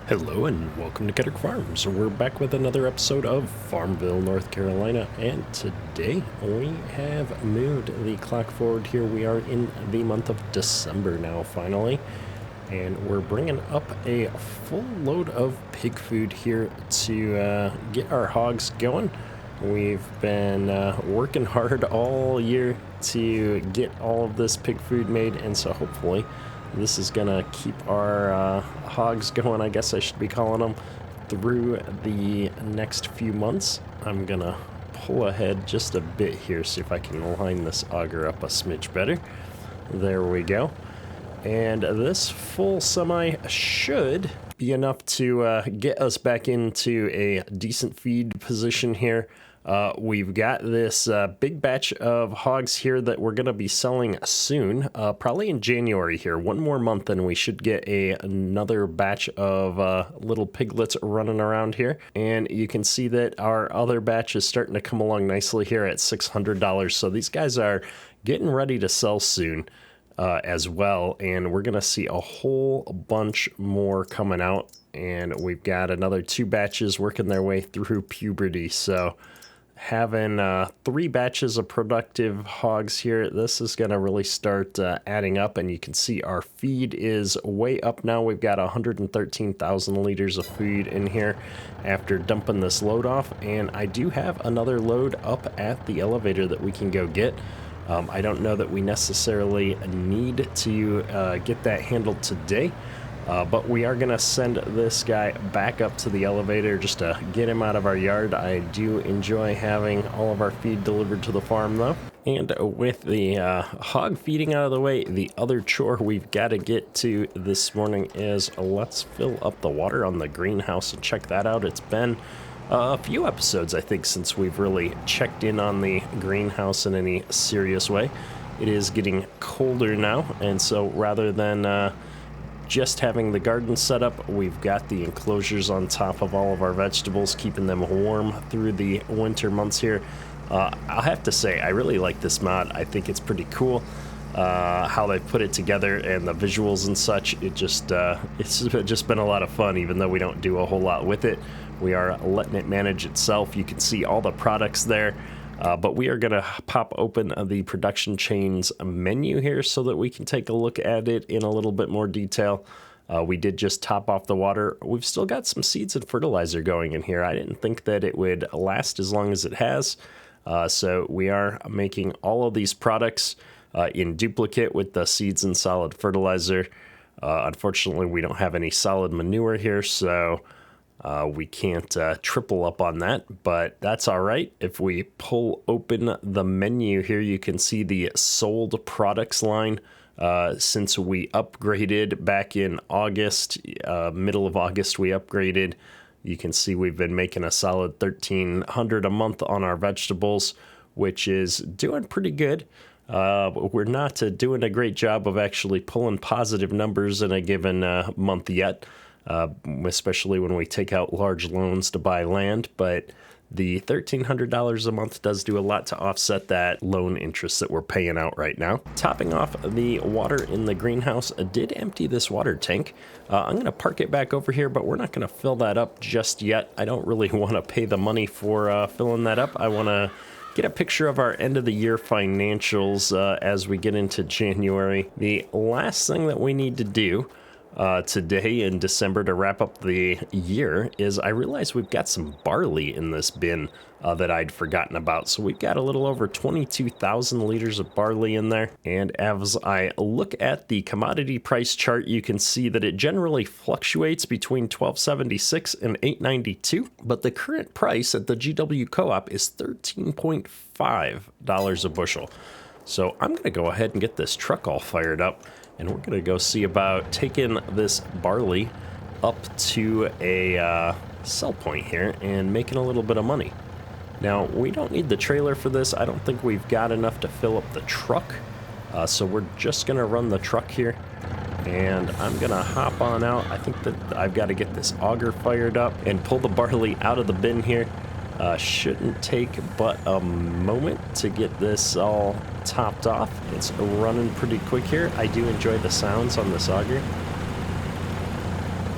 Hello and welcome to Ketter Farms. We're back with another episode of Farmville, North Carolina, and today we have moved the clock forward here. We are in the month of December now, finally, and we're bringing up a full load of pig food here to get our hogs going. We've been working hard all year to get all of this pig food made, and so hopefully this is gonna keep our hogs going, I guess I should be calling them, through the next few months. I'm gonna pull ahead just a bit here, see if I can line this auger up a smidge better. There we go. And this full semi should be enough to get us back into a decent feed position here. We've got this big batch of hogs here that we're going to be selling soon, probably in January here. One more month and we should get another batch of little piglets running around here. And you can see that our other batch is starting to come along nicely here at $600. So these guys are getting ready to sell soon as well. And we're going to see a whole bunch more coming out. And we've got another 2 batches working their way through puberty. So having 3 batches of productive hogs here, this is going to really start adding up, and you can see our feed is way up now. We've got 113,000 liters of feed in here after dumping this load off, and I do have another load up at the elevator that we can go get. I don't know that we necessarily need to get that handled today. But we are going to send this guy back up to the elevator just to get him out of our yard. I do enjoy having all of our feed delivered to the farm, though. And with the hog feeding out of the way, the other chore we've got to get to this morning is let's fill up the water on the greenhouse and check that out. It's been a few episodes, I think, since we've really checked in on the greenhouse in any serious way. It is getting colder now, and so rather than just having the garden set up, we've got the enclosures on top of all of our vegetables, keeping them warm through the winter months here. I'll have to say, I really like this mod. I think it's pretty cool how they put it together and the visuals and such. It's just been a lot of fun, even though we don't do a whole lot with it. We are letting it manage itself. You can see all the products there. But we are going to pop open the production chains menu here so that we can take a look at it in a little bit more detail. We did just top off the water. We've still got some seeds and fertilizer going in here. I didn't think that it would last as long as it has. So we are making all of these products in duplicate with the seeds and solid fertilizer. Unfortunately, we don't have any solid manure here, so we can't triple up on that, but that's all right. If we pull open the menu here, you can see the sold products line. Since we upgraded back in August, middle of August, we upgraded. You can see we've been making a solid $1,300 a month on our vegetables, which is doing pretty good. We're not doing a great job of actually pulling positive numbers in a given month yet. Especially when we take out large loans to buy land, but the $1,300 a month does do a lot to offset that loan interest that we're paying out right now. Topping off the water in the greenhouse, I did empty this water tank. I'm going to park it back over here, but we're not going to fill that up just yet. I don't really want to pay the money for filling that up. I want to get a picture of our end of the year financials as we get into January. The last thing that we need to do today in December to wrap up the year is I realize we've got some barley in this bin that I'd forgotten about. So we've got a little over 22,000 liters of barley in there. And as I look at the commodity price chart, you can see that it generally fluctuates between $12.76 and $8.92. But the current price at the GW Co-op is $13.5 a bushel. So I'm going to go ahead and get this truck all fired up, and we're going to go see about taking this barley up to a sell point here and making a little bit of money. Now, we don't need the trailer for this. I don't think we've got enough to fill up the truck. So we're just going to run the truck here, and I'm going to hop on out. I think that I've got to get this auger fired up and pull the barley out of the bin here. Shouldn't take but a moment to get this all topped off. It's running pretty quick here. I do enjoy the sounds on this auger.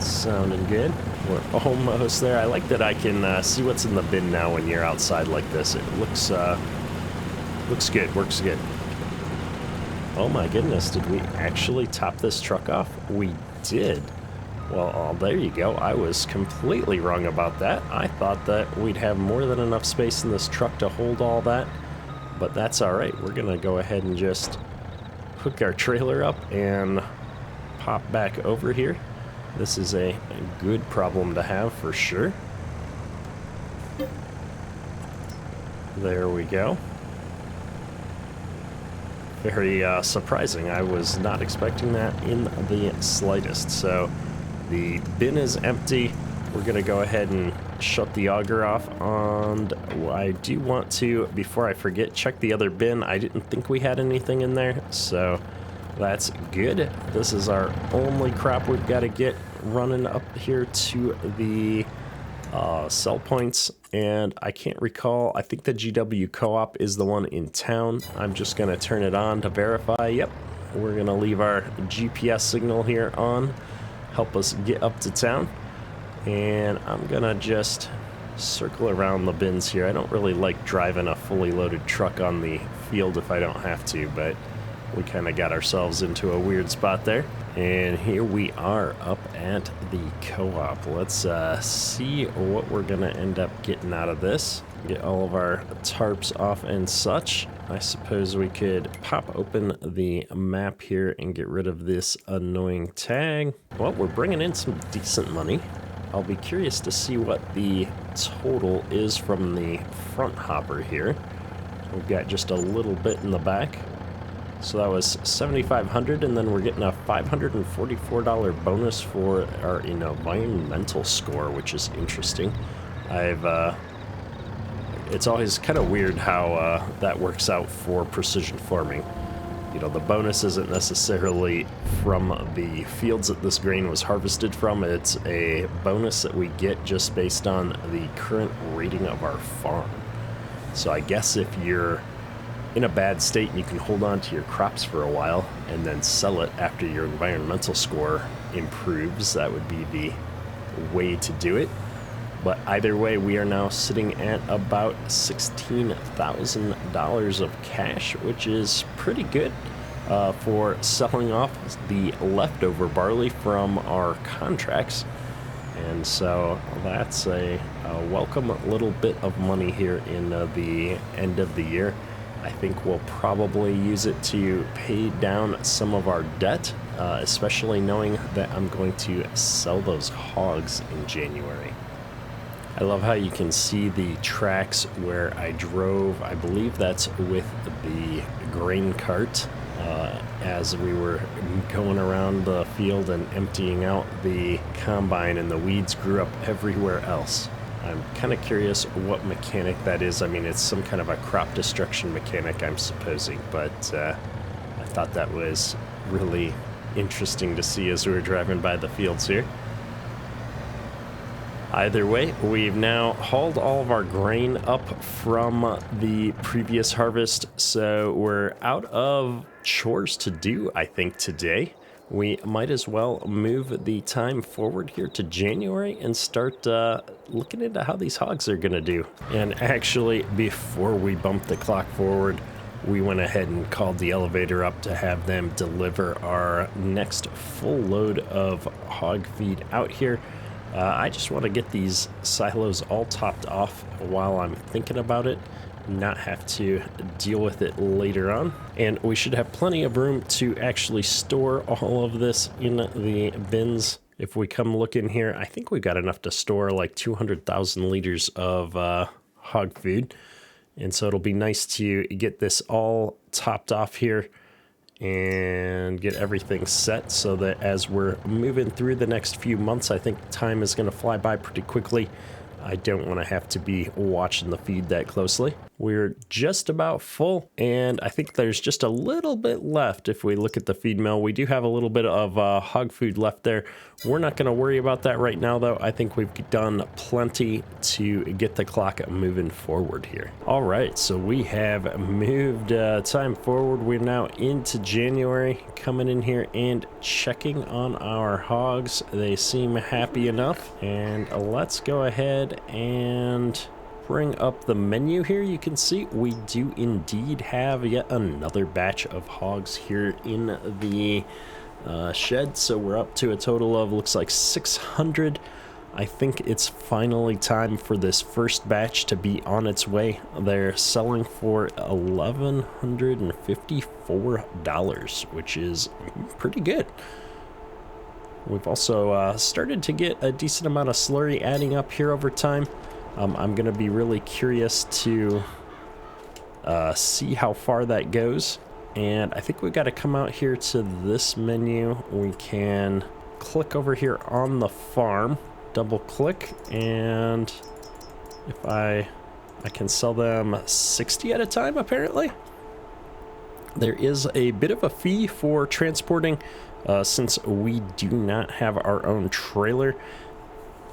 Sounding good. We're almost there. I like that I can see what's in the bin now when you're outside like this. It looks good, works good. Oh my goodness, did we actually top this truck off? We did. Well, oh, there you go. I was completely wrong about that. I thought that we'd have more than enough space in this truck to hold all that, but that's all right. We're gonna go ahead and just hook our trailer up and pop back over here. This is a good problem to have for sure. There we go. Very surprising. I was not expecting that in the slightest. So the bin is empty. We're gonna go ahead and shut the auger off. And I do want to, before I forget, check the other bin. I didn't think we had anything in there, so that's good. This is our only crop we've got to get running up here to the sell points, and I can't recall. I think the GW Co-op is the one in town. I'm just gonna turn it on to verify. Yep, we're gonna leave our GPS signal here on, help us get up to town, and I'm gonna just circle around the bins here. I don't really like driving a fully loaded truck on the field if I don't have to, but we kind of got ourselves into a weird spot there. And here we are up at the co-op. Let's see what we're gonna end up getting out of this. Get all of our tarps off and such. I suppose we could pop open the map here and get rid of this annoying tag. Well, we're bringing in some decent money. I'll be curious to see what the total is from the front hopper here. We've got just a little bit in the back. So that was $7,500, and then we're getting a $544 bonus for our environmental score, which is interesting. It's always kind of weird how that works out for precision farming. You know, the bonus isn't necessarily from the fields that this grain was harvested from. It's a bonus that we get just based on the current rating of our farm. So I guess if you're in a bad state and you can hold on to your crops for a while and then sell it after your environmental score improves, that would be the way to do it. But either way, we are now sitting at about $16,000 of cash, which is pretty good for selling off the leftover barley from our contracts. And so that's a welcome little bit of money here in the end of the year. I think we'll probably use it to pay down some of our debt, especially knowing that I'm going to sell those hogs in January. I love how you can see the tracks where I drove. I believe that's with the grain cart as we were going around the field and emptying out the combine, and the weeds grew up everywhere else. I'm kind of curious what mechanic that is. I mean, it's some kind of a crop destruction mechanic, I'm supposing, but I thought that was really interesting to see as we were driving by the fields here. Either way, we've now hauled all of our grain up from the previous harvest, so we're out of chores to do, I think, today. We might as well move the time forward here to January and start looking into how these hogs are going to do. And actually, before we bump the clock forward, we went ahead and called the elevator up to have them deliver our next full load of hog feed out here. I just want to get these silos all topped off while I'm thinking about it, not have to deal with it later on. And we should have plenty of room to actually store all of this in the bins. If we come look in here, I think we've got enough to store like 200,000 liters of hog food. And so it'll be nice to get this all topped off here and get everything set so that as we're moving through the next few months, I think time is going to fly by pretty quickly. I don't want to have to be watching the feed that closely. We're just about full, and I think there's just a little bit left if we look at the feed mill. We do have a little bit of hog food left there. We're not going to worry about that right now, though. I think we've done plenty to get the clock moving forward here. All right, so we have moved time forward. We're now into January, coming in here and checking on our hogs. They seem happy enough, and let's go ahead and bring up the menu here. You can see we do indeed have yet another batch of hogs here in the shed. So we're up to a total of, looks like 600. I think it's finally time for this first batch to be on its way. They're selling for $1,154, which is pretty good. We've also started to get a decent amount of slurry adding up here over time. I'm going to be really curious to see how far that goes. And I think we've got to come out here to this menu. We can click over here on the farm, double click, and if I can sell them 60 at a time, apparently. There is a bit of a fee for transporting since we do not have our own trailer.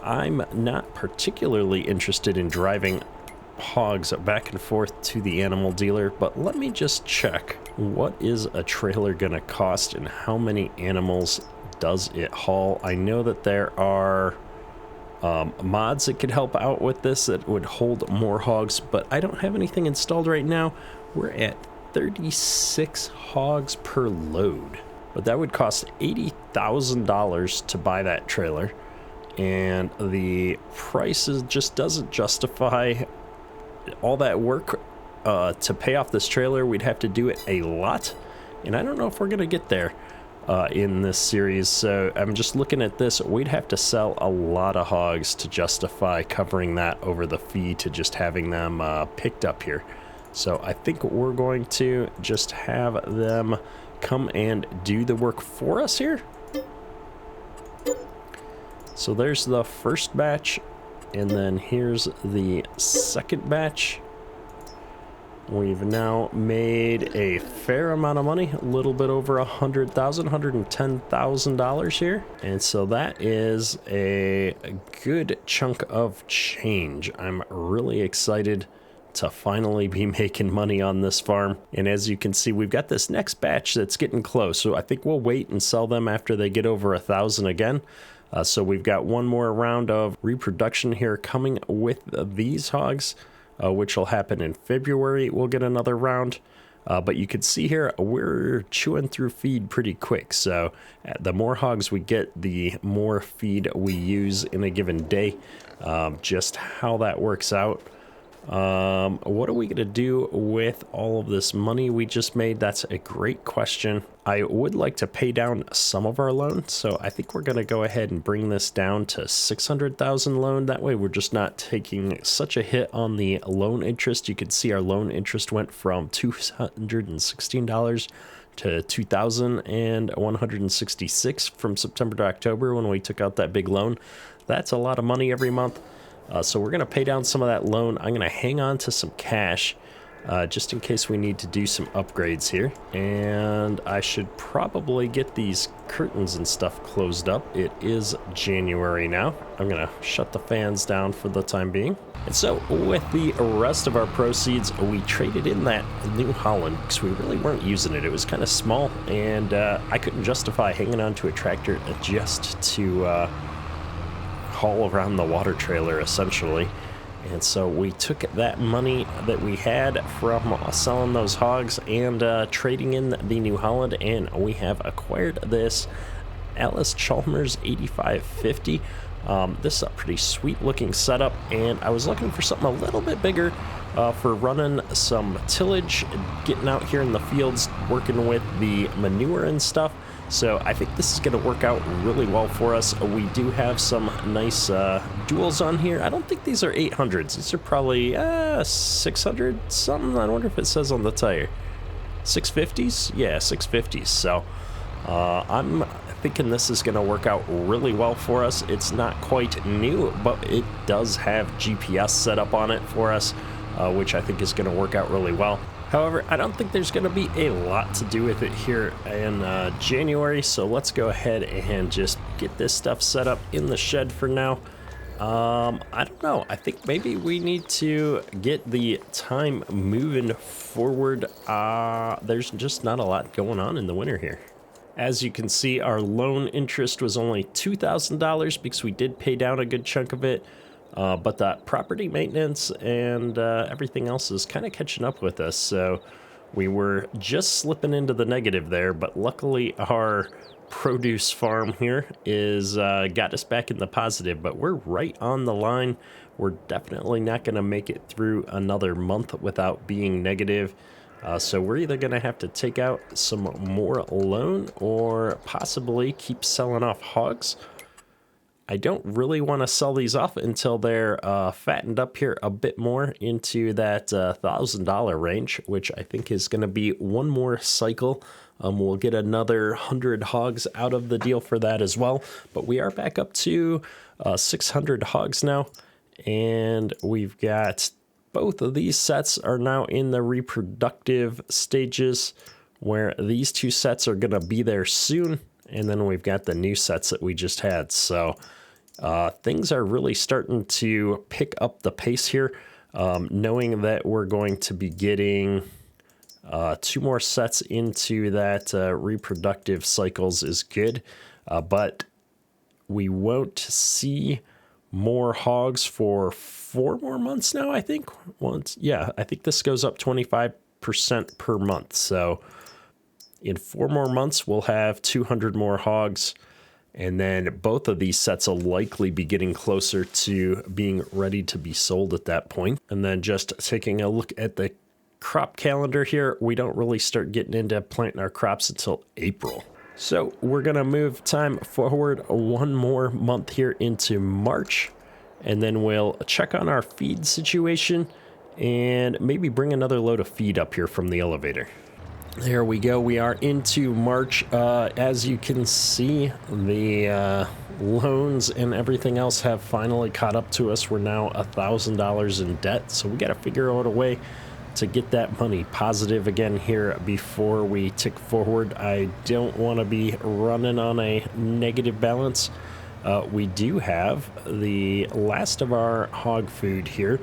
I'm not particularly interested in driving hogs back and forth to the animal dealer, but let me just check. What is a trailer gonna cost and how many animals does it haul? I know that there are mods that could help out with this that would hold more hogs, but I don't have anything installed right now. We're at 36 hogs per load, but that would cost $80,000 to buy that trailer. And the price just doesn't justify all that work to pay off this trailer. We'd have to do it a lot, and I don't know if we're gonna get there in this series. So I'm just looking at this. We'd have to sell a lot of hogs to justify covering that over the fee to just having them picked up here. So I think we're going to just have them come and do the work for us here. So there's the first batch, and then here's the second batch. We've now made a fair amount of money, a little bit over $110,000 here. And so that is a good chunk of change. I'm really excited to finally be making money on this farm. And as you can see, we've got this next batch that's getting close. So I think we'll wait and sell them after they get over 1,000 again. So we've got one more round of reproduction here coming with these hogs, which will happen in February. We'll get another round, but you can see here we're chewing through feed pretty quick. So the more hogs we get, the more feed we use in a given day. Just how that works out. What are we gonna do with all of this money we just made? That's a great question. I would like to pay down some of our loan, so I think we're gonna go ahead and bring this down to 600,000 loan. That way we're just not taking such a hit on the loan interest. You can see our loan interest went from $216 to $2,166 from September to October when we took out that big loan. That's a lot of money every month. So we're going to pay down some of that loan. I'm going to hang on to some cash just in case we need to do some upgrades here. And I should probably get these curtains and stuff closed up. It is January now. I'm going to shut the fans down for the time being. And so with the rest of our proceeds, we traded in that New Holland because we really weren't using it. It was kind of small, and I couldn't justify hanging on to a tractor just to haul around the water trailer essentially. And so we took that money that we had from selling those hogs and trading in the New Holland, and we have acquired this Alice Chalmers 8550. This is a pretty sweet looking setup, and I was looking for something a little bit bigger for running some tillage, getting out here in the fields, working with the manure and stuff. So I think this is going to work out really well for us. We do have some nice duals on here. I don't think these are 800s. These are probably 600 something. I wonder if it says on the tire. 650s? Yeah, 650s. So I'm thinking this is going to work out really well for us. It's not quite new, but it does have GPS set up on it for us. which I think is going to work out really well. However, I don't think there's going to be a lot to do with it here in January, so let's go ahead and just get this stuff set up in the shed for now. I don't know. I think maybe we need to get the time moving forward. There's just not a lot going on in the winter here. As you can see, our loan interest was only $2,000 because we did pay down a good chunk of it. But that property maintenance and everything else is kind of catching up with us. So we were just slipping into the negative there, but luckily our produce farm here is got us back in the positive, but we're right on the line. We're definitely not going to make it through another month without being negative. So we're either going to have to take out some more loan or possibly keep selling off hogs. I don't really want to sell these off until they're fattened up here a bit more into that $1,000 range, which I think is going to be one more cycle. We'll get another 100 hogs out of the deal for that as well. But we are back up to 600 hogs now, and we've got both of these sets are now in the reproductive stages, where these two sets are going to be there soon. And then we've got the new sets that we just had. So things are really starting to pick up the pace here, knowing that we're going to be getting 2 more sets into that reproductive cycles is good. But we won't see more hogs for 4 more months now, I think. I think this goes up 25% per month. So in 4 more months, we'll have 200 more hogs, and then both of these sets will likely be getting closer to being ready to be sold at that point. And then just taking a look at the crop calendar here, we don't really start getting into planting our crops until April. So we're going to move time forward 1 more month here into March, and then we'll check on our feed situation and maybe bring another load of feed up here from the elevator. There we go. We are into March. As you can see, the loans and everything else have finally caught up to us. We're now $1,000 in debt, so we got to figure out a way to get that money positive again here before we tick forward. I don't want to be running on a negative balance. We do have the last of our hog food here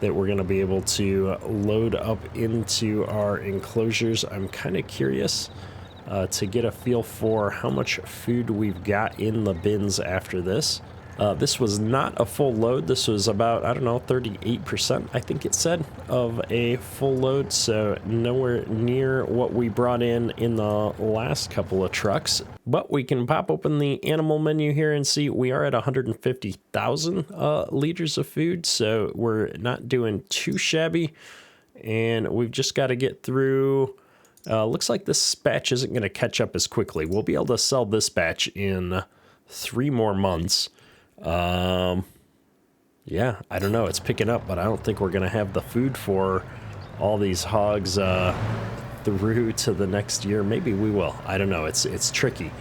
that we're going to be able to load up into our enclosures. I'm kind of curious to get a feel for how much food we've got in the bins after this. This was not a full load. This was about, 38%, I think it said, of a full load. So nowhere near what we brought in the last couple of trucks. But we can pop open the animal menu here and see we are at 150,000 liters of food. So we're not doing too shabby. And we've just got to get through. Looks like this batch isn't going to catch up as quickly. We'll be able to sell this batch in 3 more months. Yeah, I don't know. It's picking up, but I don't think we're going to have the food for all these hogs through to the next year. Maybe we will. I don't know. It's tricky.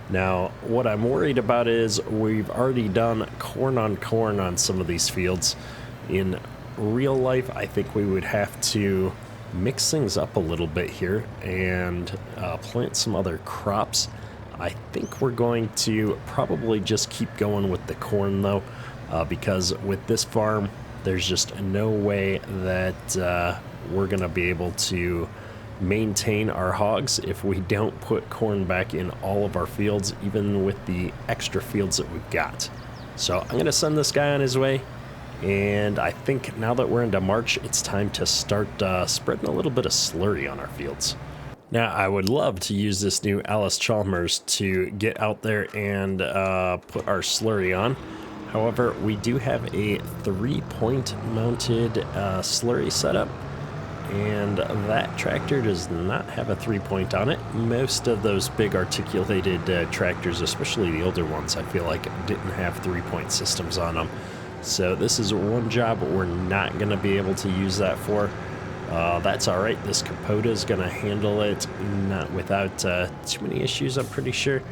Now, what I'm worried about is we've already done corn on some of these fields. In real life, I think we would have to mix things up a little bit here and plant some other crops. I think we're going to probably just keep going with the corn, though, because with this farm, there's just no way that we're going to be able to maintain our hogs if we don't put corn back in all of our fields, even with the extra fields that we've got. So I'm going to send this guy on his way, and I think now that we're into March, it's time to start spreading a little bit of slurry on our fields. Now, I would love to use this new Alice Chalmers to get out there and put our slurry on. However, we do have a 3-point mounted slurry setup, and that tractor does not have a 3-point on it. Most of those big articulated tractors, especially the older ones, I feel like didn't have 3-point systems on them. So this is one job we're not going to be able to use that for. That's all right. This Kubota is going to handle it not without too many issues, I'm pretty sure,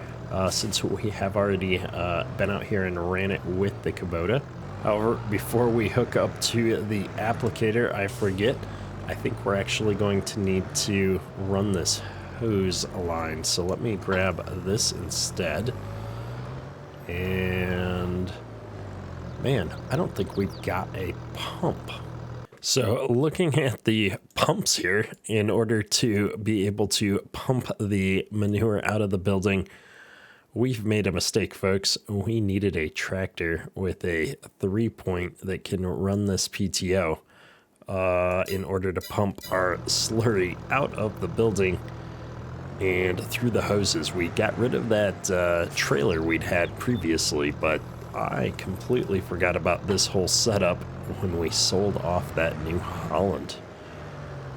since we have already been out here and ran it with the Kubota. However, before we hook up to the applicator, I forget, I think we're actually going to need to run this hose line. So let me grab this instead. And man, I don't think we've got a pump. So looking at the pumps here, in order to be able to pump the manure out of the building, we've made a mistake, folks. We needed a tractor with a 3-point that can run this PTO in order to pump our slurry out of the building and through the hoses. We got rid of that trailer we'd had previously, but I completely forgot about this whole setup when we sold off that New Holland.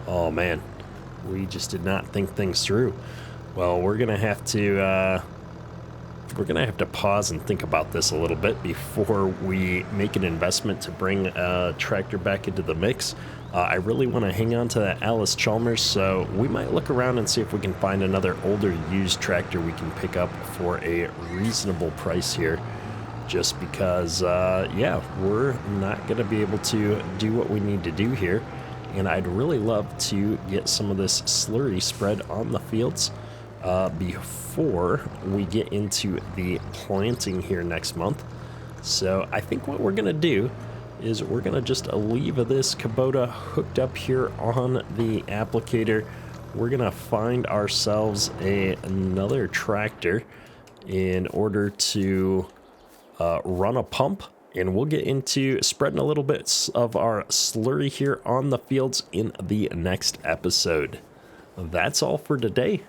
Oh man, we just did not think things through. Well, we're gonna have to pause and think about this a little bit before we make an investment to bring a tractor back into the mix. I really want to hang on to that Alice Chalmers, so we might look around and see if we can find another older used tractor we can pick up for a reasonable price here. Just because, yeah, we're not going to be able to do what we need to do here. And I'd really love to get some of this slurry spread on the fields before we get into the planting here next month. So I think what we're going to do is we're going to just leave this Kubota hooked up here on the applicator. We're going to find ourselves another tractor in order to run a pump, and we'll get into spreading a little bit of our slurry here on the fields in the next episode. That's all for today.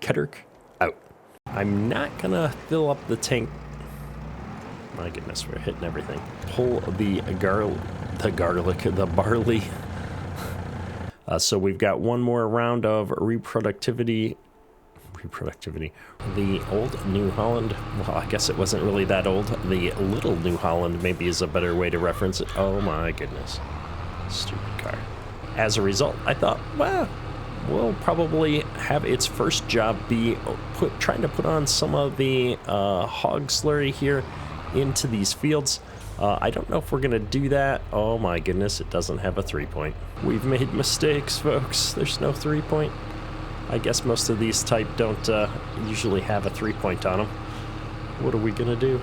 Ketterk out. I'm not gonna fill up the tank. My goodness, we're hitting everything. Pull the barley. So we've got one more round of reproductivity. The old New Holland, well, I guess it wasn't really that old. The little New Holland maybe is a better way to reference it. Oh my goodness. Stupid car. As a result, I thought, well, we'll probably have its first job be trying to put on some of the hog slurry here into these fields. I don't know if we're gonna do that. Oh my goodness, it doesn't have a 3-point. We've made mistakes, folks. There's no 3-point. I guess most of these type don't usually have a 3-point on them. What are we gonna do?